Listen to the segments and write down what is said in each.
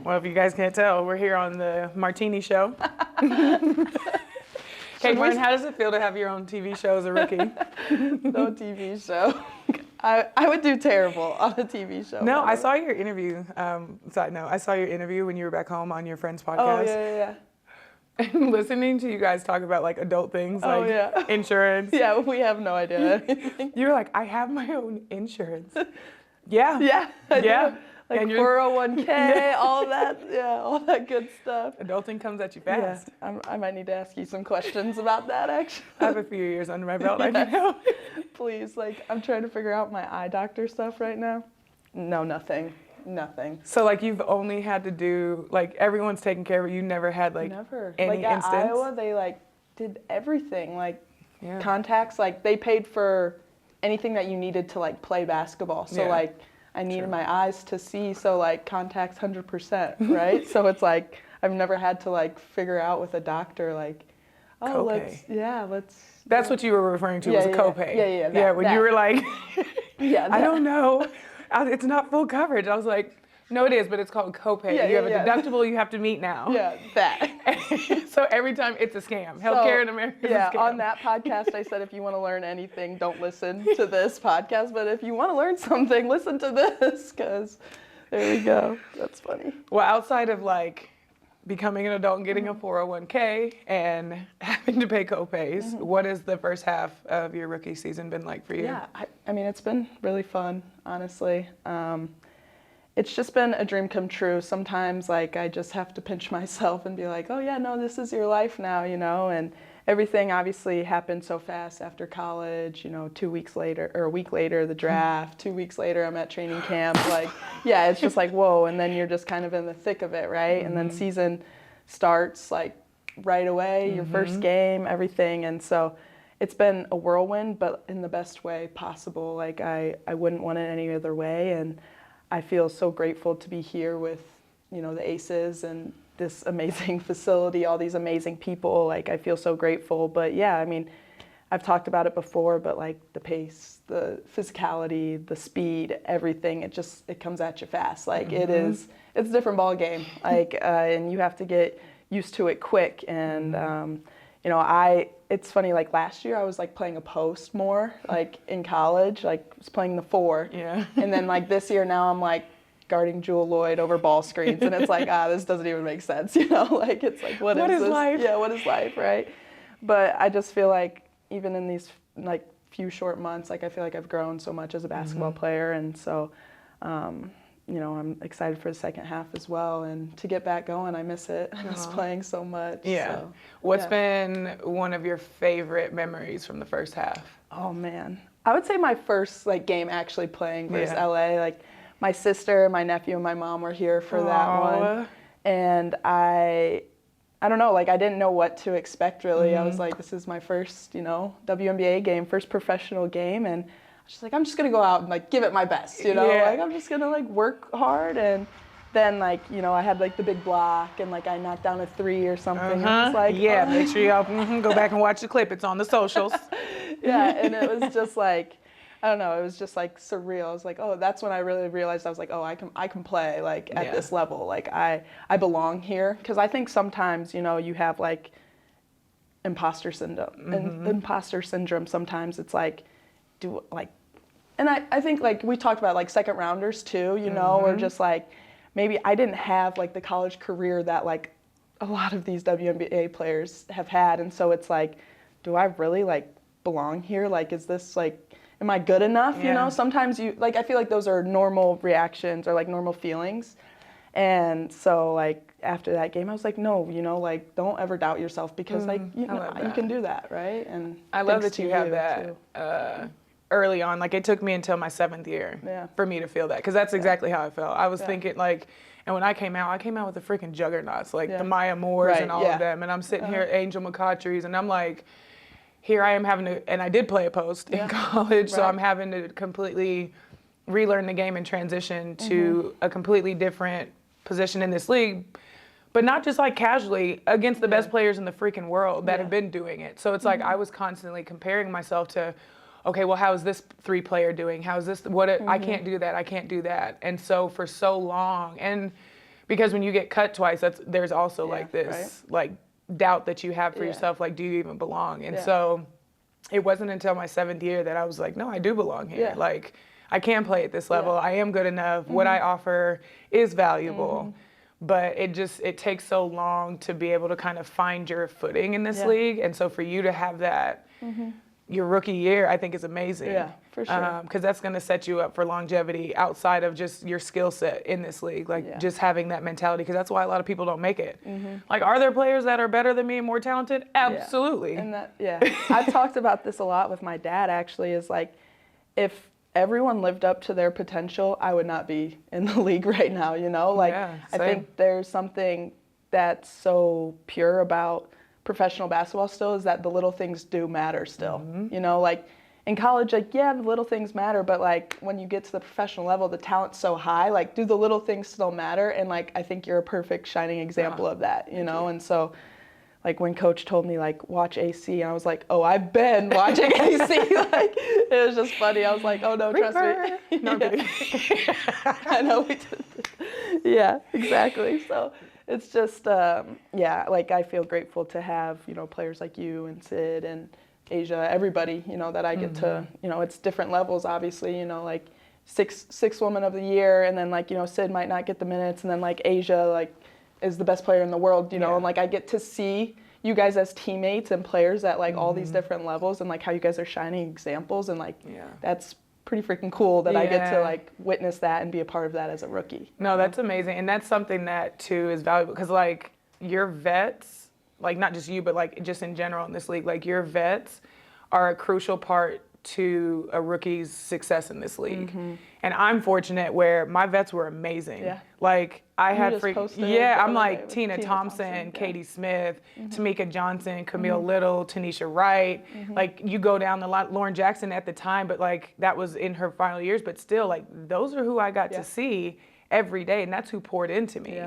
Well, if you guys can't tell, we're here on the Martini Show. Hey, Martin, how does it feel to have your own TV show as a rookie? No TV show. I would do terrible on a TV show. No, I saw your interview. Side note, I saw your interview when you were back home on your friend's podcast. Oh, yeah. And listening to you guys talk about like adult things, like insurance. Yeah, we have no idea anything. You were like, I have my own insurance. Yeah. Yeah. I Yeah. do. Like 401k, all that, all that good stuff. Adulting comes at you fast. Yeah, I might need to ask you some questions about that, actually. I have a few years under my belt, I know. Please, like, I'm trying to figure out my eye doctor stuff right now. No, nothing. So, like, you've only had to do, like, everyone's taken care of it. You never had, like, any at instance? Iowa, they, like, did everything. Like, contacts, like, they paid for anything that you needed to, like, play basketball. So, like, I needed my eyes to see, so like contacts 100%, right? So it's like I've never had to like figure out with a doctor like, oh, copay. let's. That's what you were referring to was a copay. Yeah. When you were like, I don't know, it's not full coverage. I was like, no, it is, but it's called copay. You have a deductible you have to meet now. Yeah, that. So every time it's a scam. Healthcare in America is a scam. Yeah, on that podcast I said if you want to learn anything, don't listen to this podcast. But if you want to learn something, listen to this, because there we go. That's funny. Well, outside of like becoming an adult and getting a 401k and having to pay copays, what has the first half of your rookie season been like for you? Yeah, I mean, it's been really fun, honestly. It's just been a dream come true. Sometimes, like, I just have to pinch myself and be like, oh, yeah, no, this is your life now, you know? And everything obviously happened so fast after college, you know, 2 weeks later, or a week later, the draft, 2 weeks later, I'm at training camp. Like, yeah, it's just like, whoa, and then you're just kind of in the thick of it, right? And then season starts, like, right away, your first game, everything. And so it's been a whirlwind, but in the best way possible. Like, I wouldn't want it any other way. And I feel so grateful to be here with, you know, the Aces and this amazing facility, all these amazing people. Like, I feel so grateful. But yeah, I mean, I've talked about it before, but like the pace, the physicality, the speed, everything, it comes at you fast. Like it's a different ball game. Like, and you have to get used to it quick. And, you know, it's funny, like last year I was like playing a post more, like in college, like I was playing the 4. Yeah. And then like this year now I'm like guarding Jewel Lloyd over ball screens, and it's like, this doesn't even make sense, you know? Like, it's like, what is this? Life? Yeah, what is life, right? But I just feel like even in these like few short months, like I feel like I've grown so much as a basketball player, and so, you know, I'm excited for the second half as well, and to get back going. I miss it. I miss playing so much. Yeah. So, What's been one of your favorite memories from the first half? Oh man, I would say my first like game actually playing versus LA. Like my sister, my nephew, and my mom were here for that one, and I don't know, like I didn't know what to expect really. I was like, this is my first, you know, WNBA game, first professional game, and just like, I'm just gonna go out and like give it my best, you know, like I'm just gonna like work hard. And then like, you know, I had like the big block and like I knocked down a 3 or something. I was like, make sure y'all go back and watch the clip. It's on the socials. And it was just like, I don't know, it was just like surreal. I was like, oh, that's when I really realized. I was like, oh, I can play like at this level. Like I belong here. Because I think sometimes, you know, you have like imposter syndrome. Imposter syndrome. Sometimes it's like, and I think like we talked about like second rounders too, you know, or just like maybe I didn't have like the college career that like a lot of these WNBA players have had. And so it's like, do I really like belong here? Like, is this like, am I good enough? You know, sometimes you like, I feel like those are normal reactions or like normal feelings. And so like after that game, I was like, no, you know, like don't ever doubt yourself, because like, you know, you can do that. Right. And I love that you have that early on. Like it took me until my 7th year for me to feel that. Cause that's exactly how I felt. I was thinking like, and when I came out with the freaking juggernauts, like the Maya Moores and all of them. And I'm sitting here at Angel McCautry's and I'm like, here I am having to, and I did play a post in college, so I'm having to completely relearn the game and transition to a completely different position in this league, but not just like casually against the best players in the freaking world that have been doing it. So it's like I was constantly comparing myself to, okay, well, how is this 3 player doing? How is this, I can't do that, I can't do that. And so for so long, and Because when you get cut twice, there's also like this like doubt that you have for yourself, like, do you even belong? And so it wasn't until my 7th year that I was like, no, I do belong here. Like, I can play at this level. I am good enough. What I offer is valuable. But it takes so long to be able to kind of find your footing in this league. And so for you to have that your rookie year, I think is amazing. Yeah, for sure. Because that's going to set you up for longevity outside of just your skill set in this league. Like just having that mentality, because that's why a lot of people don't make it. Like, are there players that are better than me and more talented? Absolutely. And I've talked about this a lot with my dad, actually, is like, if everyone lived up to their potential, I would not be in the league right now, you know? Like, I think there's something that's so pure about professional basketball still, is that the little things do matter still. You know, like in college, like, yeah, the little things matter, but like when you get to the professional level, the talent's so high, like, do the little things still matter? And like, I think you're a perfect shining example of that, you know? And so like when coach told me like, watch AC, and I was like, oh, I've been watching AC. Like, it was just funny. I was like, oh no, trust me. No, I know we did. Yeah, exactly. So it's just, like, I feel grateful to have, you know, players like you and Sid and Asia, everybody, you know, that I get to, you know, it's different levels, obviously, you know, like six woman of the year, and then like, you know, Sid might not get the minutes, and then like Asia, like, is the best player in the world, you know, and like I get to see you guys as teammates and players at like all these different levels, and like how you guys are shining examples, and like that's pretty freaking cool that I get to like witness that and be a part of that as a rookie. No, that's amazing. And that's something that too is valuable, because like your vets, like not just you, but like just in general in this league, like your vets are a crucial part to a rookie's success in this league. And I'm fortunate where my vets were amazing. Like I had I'm like Tina Thompson, Katie Smith, Tamika Johnson, Camille Little, Tanisha Wright. Like you go down the line, Lauren Jackson at the time, but like that was in her final years, but still like those are who I got to see every day, and that's who poured into me.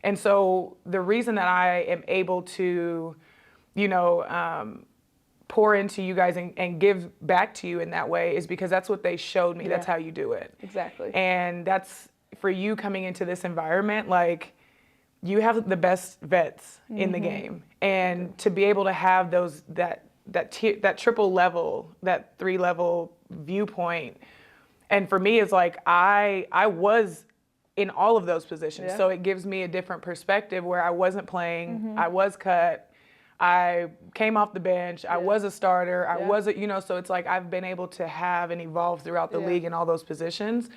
And so the reason that I am able to, you know, pour into you guys and give back to you in that way is because that's what they showed me. That's how you do it. Exactly. And that's for you coming into this environment, like you have the best vets in the game, and to be able to have those that triple level, that 3-level viewpoint, and for me it's like I was in all of those positions, so it gives me a different perspective where I wasn't playing, I was cut, I came off the bench, I was a starter, I was a, you know, so it's like I've been able to have and evolve throughout the league in all those positions.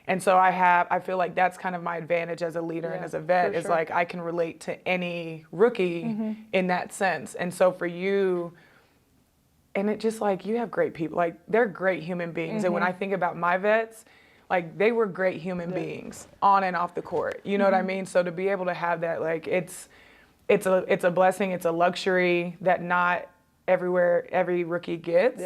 And so I feel like that's kind of my advantage as a leader and as a vet, is like I can relate to any rookie in that sense. And so for you, and it just like, you have great people, like they're great human beings. And when I think about my vets, like they were great human beings on and off the court, you know what I mean? So to be able to have that, like it's a blessing, it's a luxury that not every rookie gets.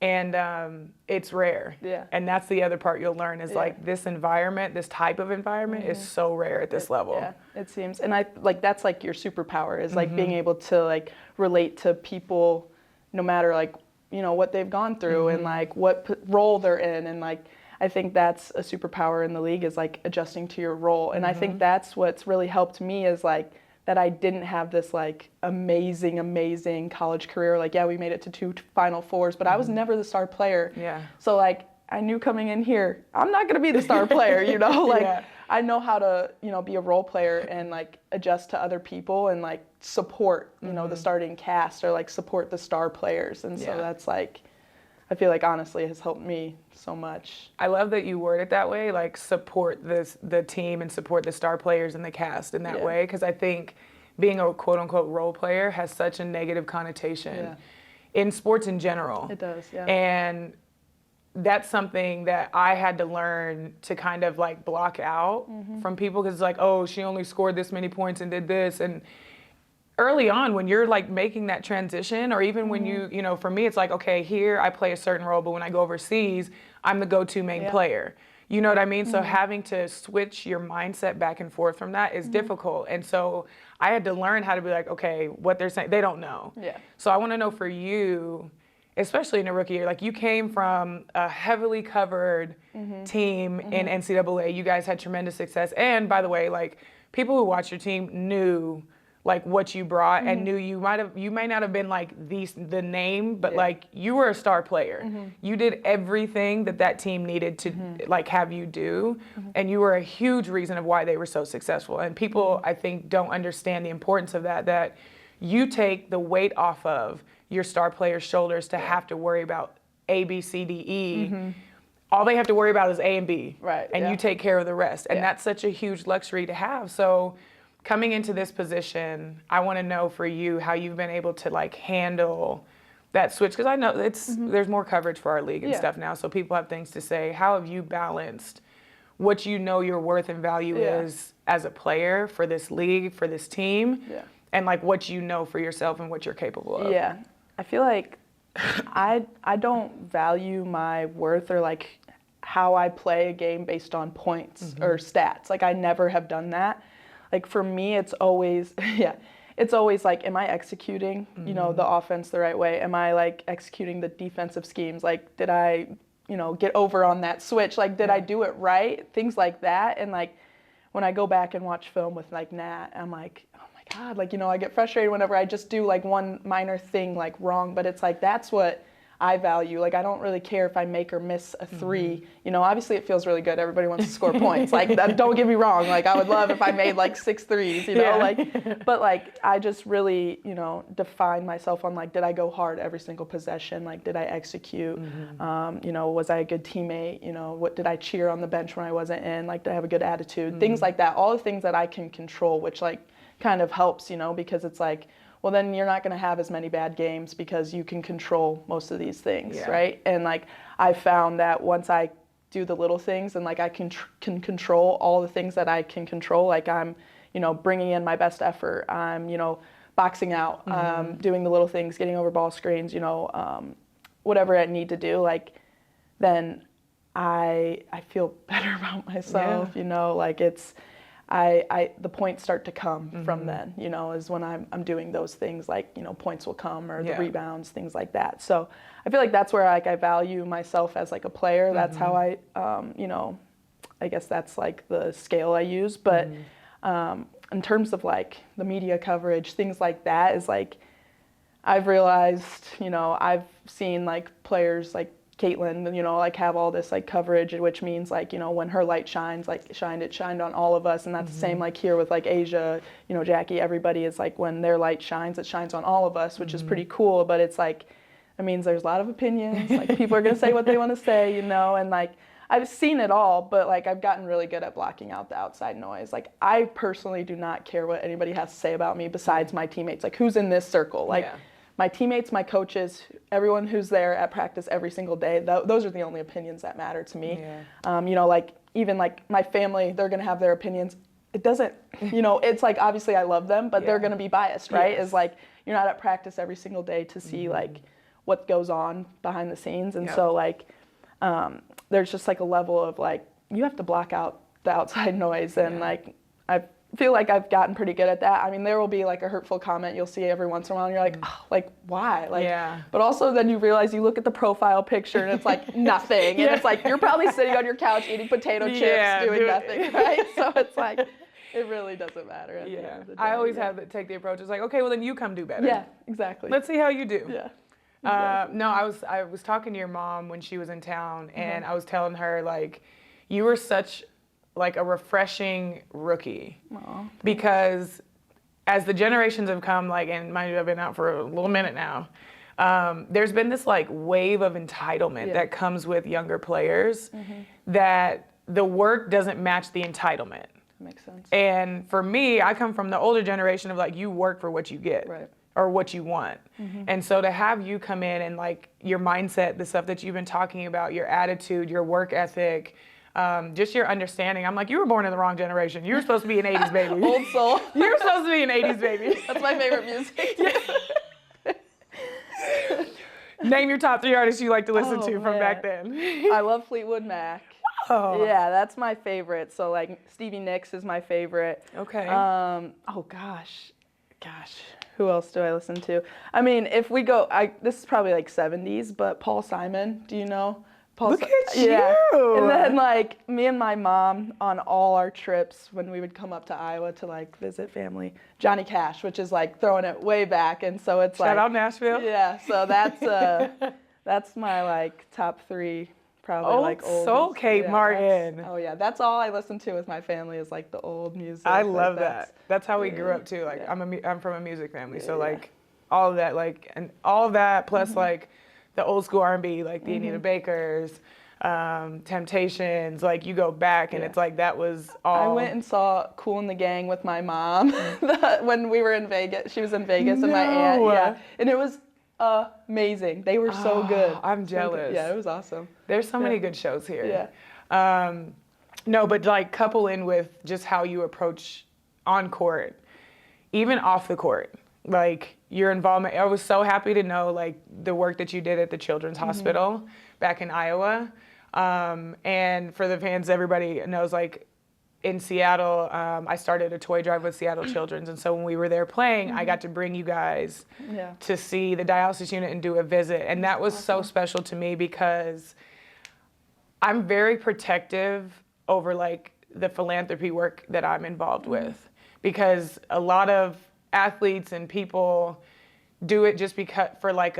And it's rare. And that's the other part you'll learn is like this environment, this type of environment is so rare at this level. Yeah, it seems. And I like that's like your superpower is like being able to like relate to people no matter like, you know, what they've gone through and like what role they're in. And like, I think that's a superpower in the league is like adjusting to your role. And I think that's what's really helped me is like that I didn't have this like amazing college career. Like, yeah, we made it to 2 Final Fours, but I was never the star player. So like, I knew coming in here, I'm not gonna be the star player, you know? Like, I know how to, you know, be a role player and like adjust to other people and like support, you know, the starting cast or like support the star players. And so that's like, I feel like honestly has helped me so much. I love that you word it that way, like support the team and support the star players and the cast in that way, because I think being a quote unquote role player has such a negative connotation in sports in general. It does, And that's something that I had to learn to kind of like block out from people, because it's like, oh, she only scored this many points and did this. And early on, when you're like making that transition, or even when you know, for me, it's like, okay, here I play a certain role, but when I go overseas, I'm the go-to main player. You know what I mean? So having to switch your mindset back and forth from that is difficult. And so I had to learn how to be like, okay, what they're saying, they don't know. So I want to know for you, especially in a rookie year, like you came from a heavily covered team in NCAA. You guys had tremendous success. And by the way, like people who watched your team knew like what you brought and knew you may not have been like the name, but like you were a star player. You did everything that team needed to like have you do, and you were a huge reason of why they were so successful. And people, I think, don't understand the importance of that you take the weight off of your star players' shoulders to have to worry about A, B, C, D, E. All they have to worry about is A and B, right? And you take care of the rest, and that's such a huge luxury to have. So coming into this position, I want to know for you how you've been able to like handle that switch, because I know there's more coverage for our league and stuff now, so people have things to say. How have you balanced what you know your worth and value is as a player for this league, for this team, and like what you know for yourself and what you're capable of? Yeah, I feel like I don't value my worth or like how I play a game based on points or stats. Like I never have done that. Like for me, it's always, it's always like, am I executing, you know, the offense the right way? Am I like executing the defensive schemes? Like, did I, you know, get over on that switch? Like, did I do it right? Things like that. And like, when I go back and watch film with like Nat, I'm like, oh my God, like, you know, I get frustrated whenever I just do like one minor thing like wrong, but it's like, that's what I value. Like, I don't really care if I make or miss a three. You know, obviously it feels really good. Everybody wants to score points. Like, don't get me wrong. Like, I would love if I made like 6 threes, you know, like, but like, I just really, you know, define myself on like, did I go hard every single possession? Like, did I execute? You know, was I a good teammate? You know, what did I cheer on the bench when I wasn't in? Like, did I have a good attitude? Things like that. All the things that I can control, which like kind of helps, you know, because it's like, well, then you're not going to have as many bad games because you can control most of these things, right? And like I found that once I do the little things and like I can control all the things that I can control, like I'm, you know, bringing in my best effort, I'm, you know, boxing out, doing the little things, getting over ball screens, you know, whatever I need to do, like then I feel better about myself, you know, like it's, the points start to come from then, you know, is when I'm doing those things, like, you know, points will come or the rebounds, things like that. So I feel like that's where like I value myself as like a player. That's how I, you know, I guess that's like the scale I use. But in terms of like the media coverage, things like that is like, I've realized, you know, I've seen like players like Caitlin, you know, like have all this like coverage, which means like, you know, when her light shines, like it shined on all of us. And that's the same like here with like Asia, you know, Jackie, everybody is like when their light shines, it shines on all of us, which is pretty cool. But it's like, it means there's a lot of opinions, like people are going to say what they want to say, you know, and like I've seen it all, but like I've gotten really good at blocking out the outside noise. Like I personally do not care what anybody has to say about me besides my teammates, like who's in this circle, like my teammates, my coaches, everyone who's there at practice every single day, those are the only opinions that matter to me. You know, like even like my family, they're going to have their opinions. It doesn't, you know, it's like obviously I love them, but they're going to be biased, right? It's like you're not at practice every single day to see like what goes on behind the scenes. And so like there's just like a level of like, you have to block out the outside noise. And like, I feel like I've gotten pretty good at that. I mean, there will be like a hurtful comment you'll see every once in a while and you're like, oh, like why? Like, but also then you realize you look at the profile picture and it's like nothing. And it's like, you're probably sitting on your couch eating potato chips doing nothing, right? So it's like, it really doesn't matter at the end of the day. I always have to take the approach. It's like, okay, well then you come do better. Yeah, exactly. Let's see how you do. Yeah. Exactly. No, I was talking to your mom when she was in town, and I was telling her like, you were such like a refreshing rookie. Because as the generations have come, like, and mind you, I've been out for a little minute now. There's been this like wave of entitlement that comes with younger players, that the work doesn't match the entitlement. Makes sense. And for me, I come from the older generation of like, you work for what you get. Right. Or what you want. And so to have you come in and like your mindset, the stuff that you've been talking about, your attitude, your work ethic, just your understanding. I'm like, you were born in the wrong generation. You were supposed to be an 80s baby. Old soul. You were supposed to be an 80s baby. That's my favorite music. Name your top 3 artists you like to listen to from back then. I love Fleetwood Mac. Yeah, that's my favorite. So like Stevie Nicks is my favorite. Okay. Oh gosh. Who else do I listen to? I mean, if we go, this is probably like 70s, but Paul Simon, do you know? Look at you! And then like me and my mom on all our trips when we would come up to Iowa to like visit family, Johnny Cash, which is like throwing it way back, and so it's Shout out Nashville. Yeah, so that's my like top 3 probably like old. Soul Kate Martin. Oh yeah, that's all I listen to with my family is like the old music. I love that. That's how we grew up too. Like I'm from a music family, so like all of that, like, and all of that plus like the old school R&B, like the Anita Bakers, Temptations, like you go back and it's like that was all. I went and saw Kool and the Gang with my mom when we were in Vegas. She was in Vegas and my aunt. Yeah, and it was amazing. They were so good. I'm jealous. Yeah, it was awesome. There's so many good shows here. Yeah. No, but like couple in with just how you approach on court, even off the court. Like your involvement, I was so happy to know like the work that you did at the Children's Hospital back in Iowa. And for the fans, everybody knows like in Seattle, I started a toy drive with Seattle Children's. And so when we were there playing, I got to bring you guys to see the dialysis unit and do a visit. And that was so special to me because I'm very protective over like the philanthropy work that I'm involved with, because a lot of athletes and people do it just because for like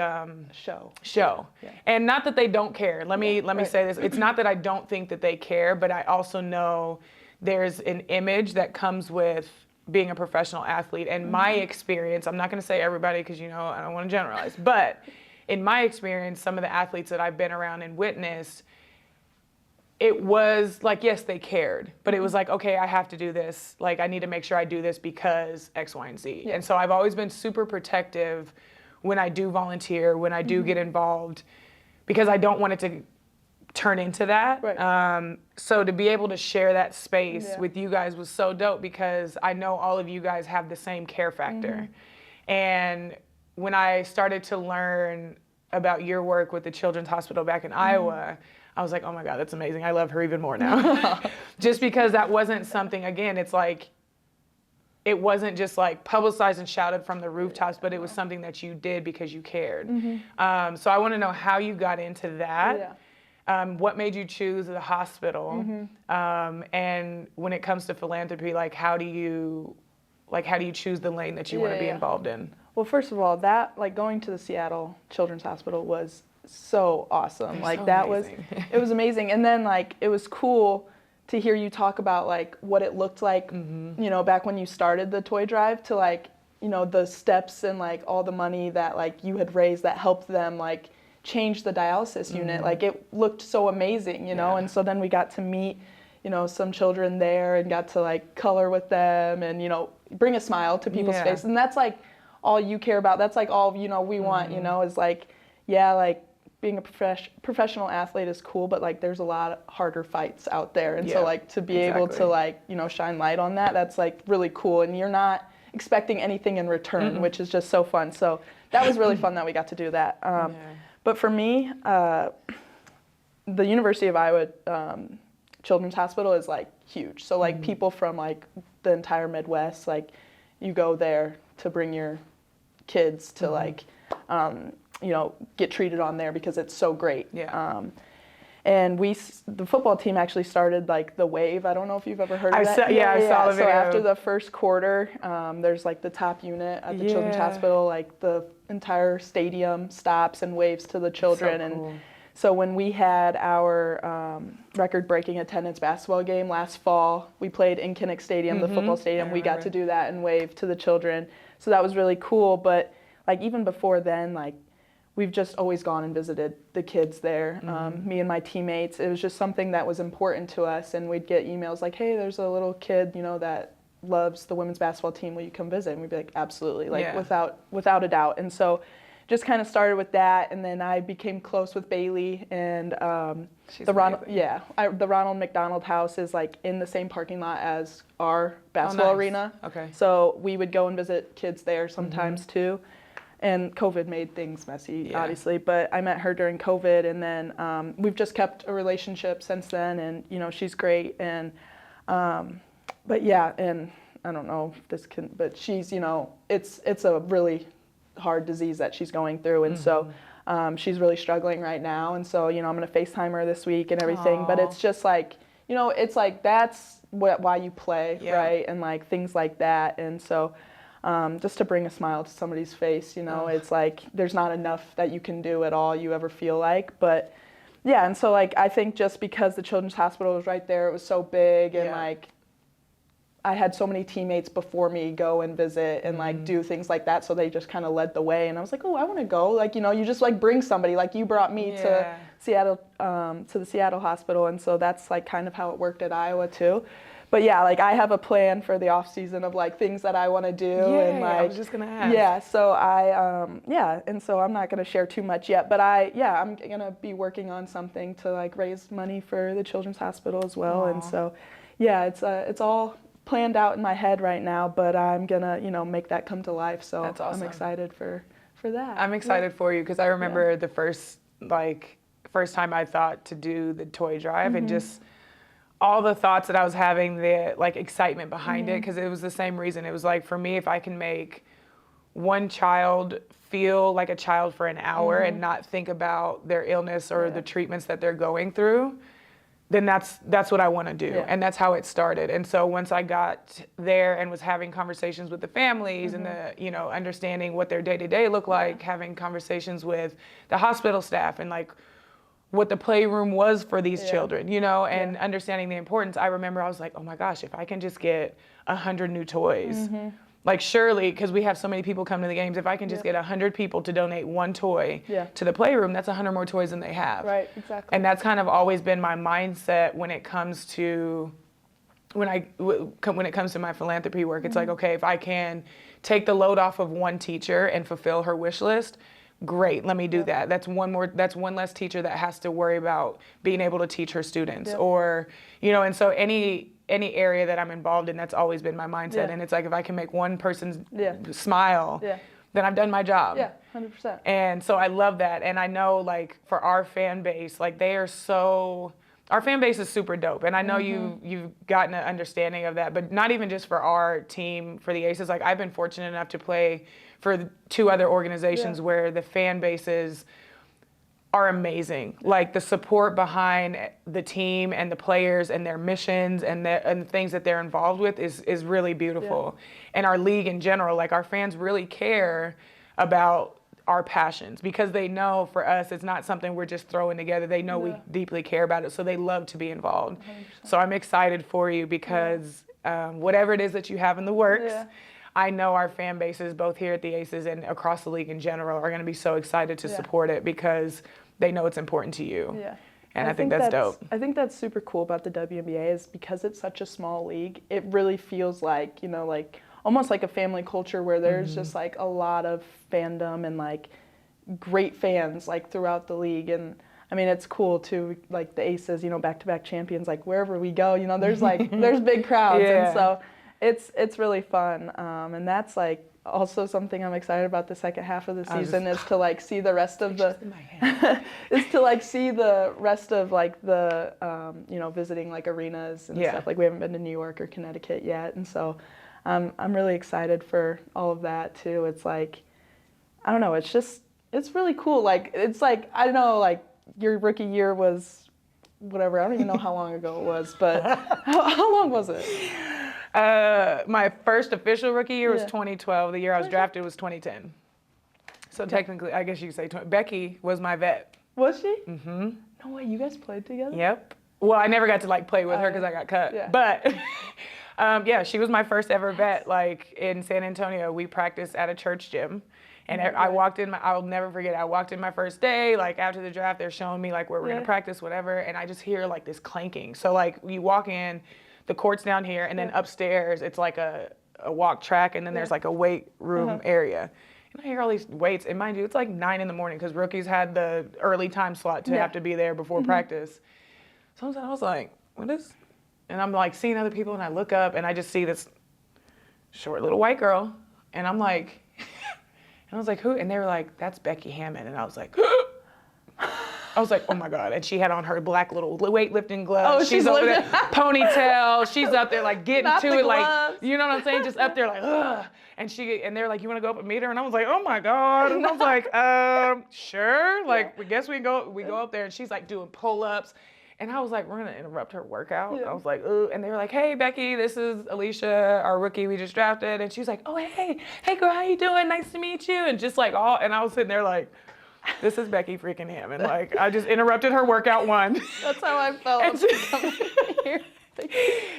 show. Yeah. And not that they don't care. Let me say this. It's not that I don't think that they care, but I also know there's an image that comes with being a professional athlete. And my experience, I'm not going to say everybody because you know I don't want to generalize, but in my experience, some of the athletes that I've been around and witnessed, it was like, yes, they cared, but it was like, okay, I have to do this. Like, I need to make sure I do this because X, Y, and Z. Yeah. And so I've always been super protective when I do volunteer, when I do get involved, because I don't want it to turn into that. Right. So to be able to share that space with you guys was so dope because I know all of you guys have the same care factor. And when I started to learn about your work with the Children's Hospital back in Iowa, I was like, oh my God, that's amazing. I love her even more now. Just because that wasn't something, again, it's like, it wasn't just like publicized and shouted from the rooftops, but it was something that you did because you cared. So I want to know how you got into that. What made you choose the hospital? And when it comes to philanthropy, like how do you choose the lane that you want to be involved in? Well, first of all, that like going to the Seattle Children's Hospital was so awesome. Like so that amazing. It was amazing. And then like it was cool to hear you talk about like what it looked like, you know, back when you started the toy drive to like, you know, the steps and like all the money that like you had raised that helped them like change the dialysis unit. Like it looked so amazing, you know. And so then we got to meet, you know, some children there and got to like color with them and, you know, bring a smile to people's face. And that's like all you care about. That's like all, you know, we want, you know, is like, like being a professional athlete is cool, but like there's a lot of harder fights out there. And so like to be able to like, you know, shine light on that, that's like really cool. And you're not expecting anything in return, which is just so fun. So that was really fun that we got to do that. But for me, the University of Iowa Children's Hospital is like huge. So like people from like the entire Midwest, like you go there to bring your kids to like, you know, get treated on there because it's so great. And the football team actually started like the Wave. I don't know if you've ever heard of that. I saw the video. So after the first quarter, there's like the top unit at the Children's Hospital, like the entire stadium stops and waves to the children. So cool. And so when we had our record-breaking attendance basketball game last fall, we played in Kinnick Stadium, the football stadium. We got to do that and wave to the children. So that was really cool. But like even before then, like we've just always gone and visited the kids there, me and my teammates. It was just something that was important to us, and we'd get emails like, hey, there's a little kid, you know, that loves the women's basketball team. Will you come visit? And we'd be like, absolutely, like without a doubt. And so just kind of started with that, and then I became close with Bailey, and the Ronald McDonald House is like in the same parking lot as our basketball arena. Okay. So we would go and visit kids there sometimes too. And COVID made things messy, obviously, but I met her during COVID, and then we've just kept a relationship since then, and, you know, she's great, and, but yeah, and I don't know if this but she's, you know, it's a really hard disease that she's going through, and so She's really struggling right now, and so, I'm going to FaceTime her this week and everything. Aww. But it's just like, it's like that's why you play, yeah. right? And like things like that. And so just to bring a smile to somebody's face, it's like there's not enough that you can do at all you ever feel like. But yeah, and so like I think just because the Children's Hospital was right there, it was so big, and like I had so many teammates before me go and visit and like do things like that, so they just kind of led the way, and I was like, oh, I want to go. Like, you just like bring somebody, like you brought me to Seattle, to the Seattle hospital, and so that's like kind of how it worked at Iowa too. But yeah, like I have a plan for the off season of like things that I want to do, and like I was just gonna ask. Yeah, so and so I'm not gonna share too much yet, but I'm gonna be working on something to like raise money for the Children's Hospital as well. Aww. And so yeah, it's all planned out in my head right now, but I'm gonna make that come to life. So that's awesome. I'm excited for that. I'm excited for you because I remember the first time I thought to do the toy drive and just all the thoughts that I was having, the like excitement behind it, because it was the same reason. It was like, for me, if I can make one child feel like a child for an hour and not think about their illness or the treatments that they're going through, then that's what I want to do. And that's how it started. And so once I got there and was having conversations with the families and the, understanding what their day-to-day looked like, having conversations with the hospital staff and like what the playroom was for these children, and understanding the importance. I remember I was like, oh my gosh, if I can just get 100 new toys, like surely, because we have so many people come to the games, if I can just get 100 people to donate one toy to the playroom, that's 100 more toys than they have. Right, exactly. And that's kind of always been my mindset when it comes to when it comes to my philanthropy work. It's like, okay, if I can take the load off of one teacher and fulfill her wish list, great, let me do that. That's one less teacher that has to worry about being able to teach her students, or and so any area that I'm involved in, that's always been my mindset. And it's like, if I can make one person's smile, then I've done my job. 100%. And so I love that. And I know, like, for our fan base, like, our fan base is super dope. And I know you've gotten an understanding of that, but not even just for our team, for the Aces. Like, I've been fortunate enough to play for 2 other organizations where the fan bases are amazing. Like, the support behind the team and the players and their missions and the things that they're involved with is really beautiful. And our league in general, like, our fans really care about our passions, because they know for us it's not something we're just throwing together. They know we deeply care about it, so they love to be involved. 100%. So I'm excited for you because whatever it is that you have in the works, I know our fan bases, both here at the Aces and across the league in general, are going to be so excited to support it because they know it's important to you. And I think that's dope. I think that's super cool about the WNBA is because it's such a small league, it really feels like, like almost like a family culture where there's just like a lot of fandom and like great fans like throughout the league. And I mean, it's cool too, like the Aces, back-to-back champions, like wherever we go, there's like, there's big crowds. And so it's really fun. And that's like also something I'm excited about the second half of the season is to like see the rest of the, is to like see the rest of like the, visiting like arenas and stuff. Like we haven't been to New York or Connecticut yet. And so I'm really excited for all of that too. It's like, I don't know, it's really cool. Like, it's like, I don't know, like your rookie year was whatever. I don't even know how long ago it was, but how long was it? My first official rookie year was 2012. The year I was drafted was 2010. So technically, I guess you could say Becky was my vet. Was she? Mm-hmm. No way, you guys played together? Yep. Well, I never got to like play with her because I got cut. But she was my first ever vet. Like in San Antonio, we practiced at a church gym. And I walked in, I'll never forget, I walked in my first day, like after the draft, they're showing me like where we're gonna practice, whatever, and I just hear like this clanking. So like you walk in, the court's down here, and then upstairs it's like a walk track, and then there's like a weight room area. And I hear all these weights, and mind you, it's like 9 in the morning because rookies had the early time slot to have to be there before practice. So I was like, what is? And I'm like seeing other people, and I look up, and I just see this short little white girl, and I'm like, and I was like, who? And they were like, that's Becky Hammond. And I was like, I was like, oh my God. And she had on her black little weightlifting gloves. Oh, she's over there, lifting. ponytail. She's up there like getting Not to the it, gloves. like, you know what I'm saying? Just up there like, ugh. And they're like, you want to go up and meet her? And I was like, oh my God. And I was like, sure. Like, we guess we go up there, and she's like doing pull-ups. And I was like, we're gonna interrupt her workout. Yeah. I was like, ooh. And they were like, hey, Becky, this is Alysha, our rookie we just drafted. And she was like, oh, hey girl, how you doing? Nice to meet you. And just like and I was sitting there like, this is Becky freaking Hammond. Like, I just interrupted her workout one. That's how I felt. Here.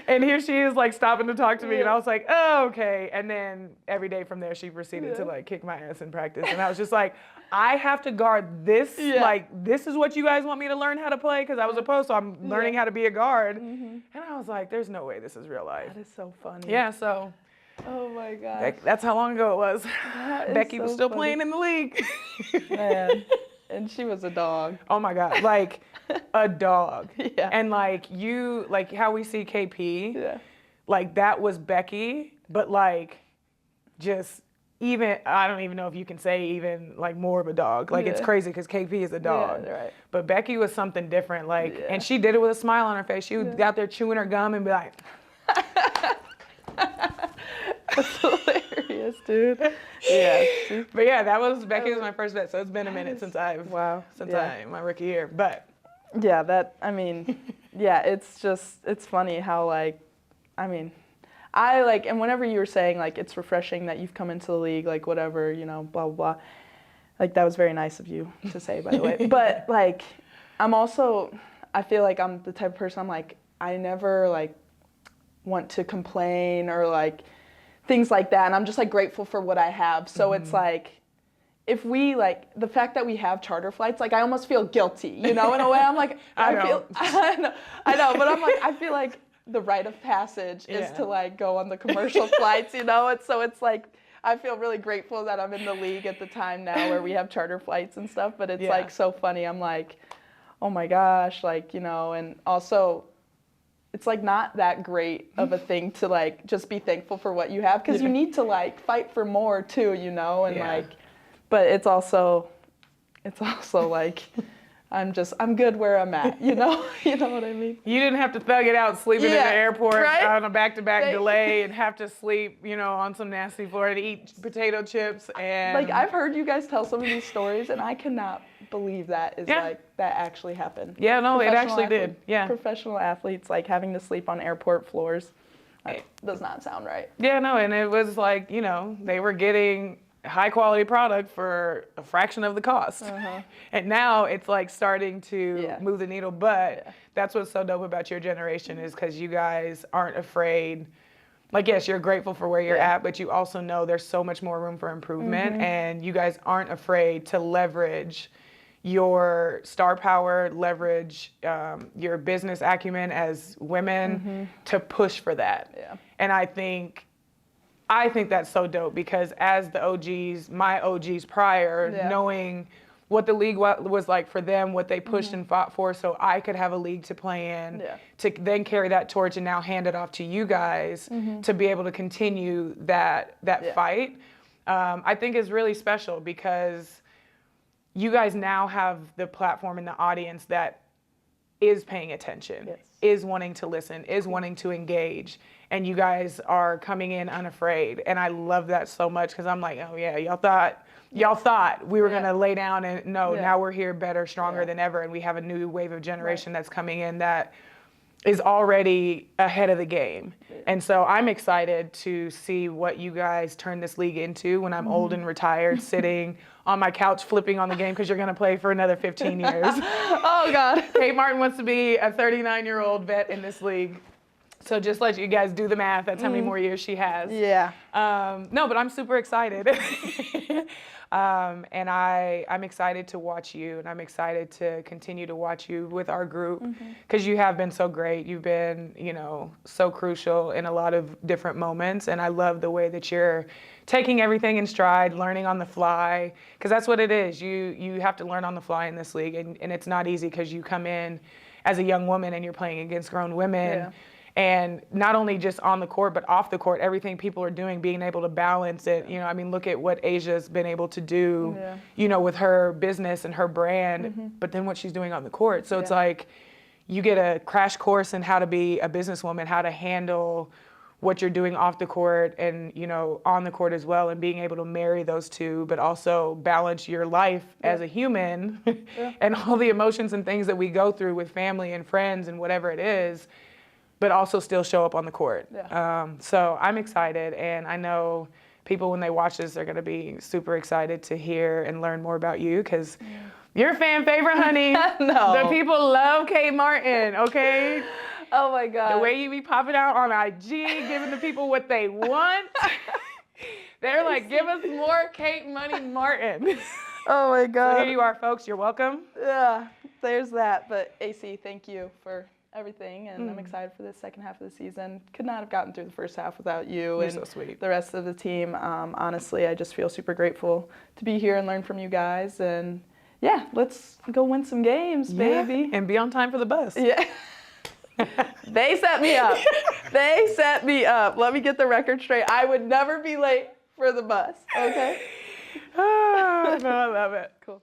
And here she is like stopping to talk to me, and I was like, oh, okay. And then every day from there, she proceeded to like kick my ass in practice. And I was just like, I have to guard this. Like, this is what you guys want me to learn how to play? Because I was opposed, so I'm learning how to be a guard. And I was like, there's no way this is real life. That is so funny. Yeah, so. Oh my God. That's how long ago it was. Becky was still playing in the league. Man. And she was a dog. Oh my God, like a dog. Yeah. And like how we see KP, like that was Becky, but like just even, I don't even know if you can say even like more of a dog. Like it's crazy because KP is a dog. Yeah, right. But Becky was something different. Like, and she did it with a smile on her face. She was out there chewing her gum and be like. That's hilarious, dude. Yeah. But yeah, Becky was my first vet, so it's been a minute since my rookie year. But yeah, it's funny how like, I mean, and whenever you were saying like it's refreshing that you've come into the league, like whatever, you know, blah blah blah. Like that was very nice of you to say, by the way. But like, I feel like I'm the type of person, I'm like, I never like want to complain or like things like that, and I'm just like grateful for what I have. So it's like, if we like the fact that we have charter flights, like I almost feel guilty, you know, in a way. I'm like, I know, but I'm like, I feel like the rite of passage is to like go on the commercial flights, you know. And so it's like, I feel really grateful that I'm in the league at the time now where we have charter flights and stuff. But it's like so funny. I'm like, oh my gosh, like, you know, and also. It's like not that great of a thing to like just be thankful for what you have, because you need to like fight for more too, you know, and like, but it's also like I'm good where I'm at, you know what I mean? You didn't have to thug it out sleeping in the airport on a back-to-back delay and have to sleep, you know, on some nasty floor and eat potato chips and like I've heard you guys tell some of these stories and I cannot believe that is like that actually happened. Yeah, no, it actually did. Yeah. Professional athletes like having to sleep on airport floors. That does not sound right. Yeah, no, and it was like, you know, they were getting high quality product for a fraction of the cost. And now it's like starting to move the needle, but that's what's so dope about your generation is because you guys aren't afraid. Like, yes, you're grateful for where you're at, but you also know there's so much more room for improvement, and you guys aren't afraid to leverage your star power, leverage your business acumen as women to push for that. Yeah. And I think that's so dope because as the OGs, my OGs prior, knowing what the league was like for them, what they pushed and fought for, so I could have a league to play in, to then carry that torch and now hand it off to you guys to be able to continue that fight, I think is really special because you guys now have the platform and the audience that is paying attention, is wanting to listen, is wanting to engage, and you guys are coming in unafraid. And I love that so much because I'm like, oh yeah, y'all thought we were gonna lay down and now we're here better, stronger than ever, and we have a new wave of generation that's coming in that is already ahead of the game. And so I'm excited to see what you guys turn this league into when I'm old and retired, sitting on my couch flipping on the game because you're going to play for another 15 years. Oh, God. Kate Martin wants to be a 39-year-old vet in this league. So just let you guys do the math. That's how many more years she has. Yeah. No, but I'm super excited. And I'm excited to watch you, and I'm excited to continue to watch you with our group because you have been so great. You've been, so crucial in a lot of different moments, and I love the way that you're taking everything in stride, learning on the fly, because that's what it is. You have to learn on the fly in this league, and it's not easy because you come in as a young woman and you're playing against grown women. Yeah. And not only just on the court, but off the court, everything people are doing, being able to balance it. You know, I mean, look at what Asia's been able to do, you know, with her business and her brand, but then what she's doing on the court. So it's like you get a crash course in how to be a businesswoman, how to handle what you're doing off the court and, you know, on the court as well, and being able to marry those two, but also balance your life as a human and all the emotions and things that we go through with family and friends and whatever it is, but also still show up on the court. So I'm excited, and I know people, when they watch this, they're going to be super excited to hear and learn more about you, because you're a fan favorite, honey. No. The people love Kate Martin, okay? Oh my God. The way you be popping out on IG, giving the people what they want. They're like, give us more Kate Money Martin. Oh my God. So here you are, folks. You're welcome. Yeah, there's that. But AC, thank you for everything, and I'm excited for the second half of the season. Could not have gotten through the first half without you. You're so sweet. The rest of the team. Honestly, I just feel super grateful to be here and learn from you guys. And yeah, let's go win some games, baby. And be on time for the bus. Yeah. They set me up. They set me up. Let me get the record straight. I would never be late for the bus, okay? Oh, no, I love it. Cool.